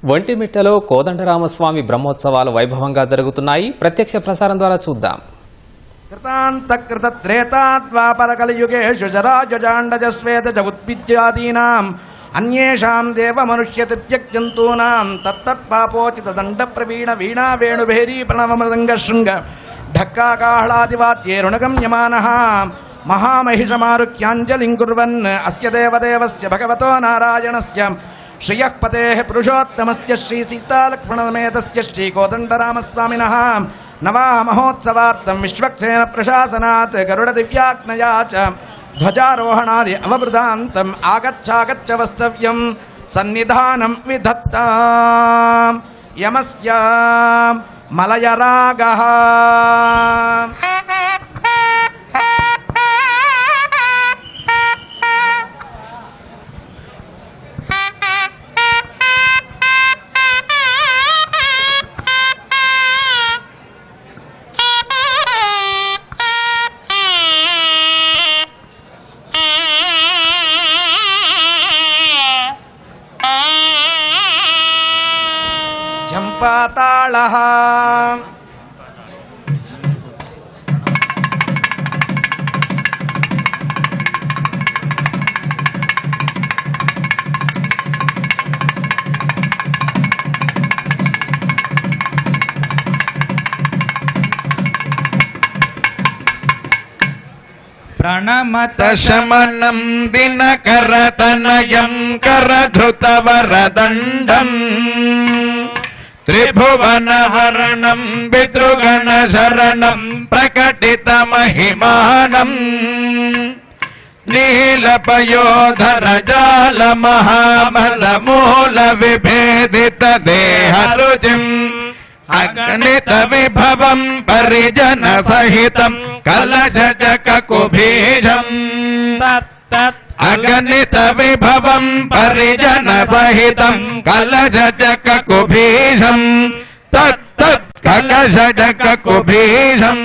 ఒంటిమిట్టలో కోదండరామస్వామి బ్రహ్మోత్సవాలు వైభవంగా జరుగుతున్నాయి. ప్రత్యక్ష ప్రసారం ద్వారా చూద్దాం. కృతాంతకృత త్రేతాద్వాపరకలియుగేషు జరాజాండజస్వేత ఉత్పిత్యాదీనాం అన్యేషాం దేవమనుష్యతిత్యజంతూనాం తత్తత్పాపోచితదండ ప్రవీణ వీణా వేణుభేరీ ప్రణవమృదంగ శృంగ ఢక్కాకాహళాదివాద్యే రుణగమ్యమానః మహామహిషమారుక్యాంజలిం కుర్వన్ అస్య దేవదేవస్య భగవతో నారాయణస్య శ్రియః పతేః పురుషోత్తమస్య శ్రీ సీతాలక్ష్మణసమేతస్య శ్రీ కోదండరామస్వామినః నవాహ మహోత్సవార్థం విశ్వక్సేన ప్రశాసనాత్ గరుడ దివ్యాజ్ఞయా చ ధ్వజారోహణాది అవబృధాంతం ఆగచ్చాగచ్చ వస్తవ్యం సన్నిధానం విధత్తాం యమస్య మలయరాగః. చంపాతాళః ప్రణమతశమనం దినకరతనయం కరధృతవరదండం త్రిభువనహరణం పితృగణ శరణం ప్రకటితమహిమానం నీలపయోధరజాల మహామలమూల విభేదిత దేహరుచిం అగణిత విభవం పరిజన సహితం కలశజక కుభీషం అగణిత విభవం పరిజన సహితం కలశజక కుభీషం తత్ కలశజక కుభీషం.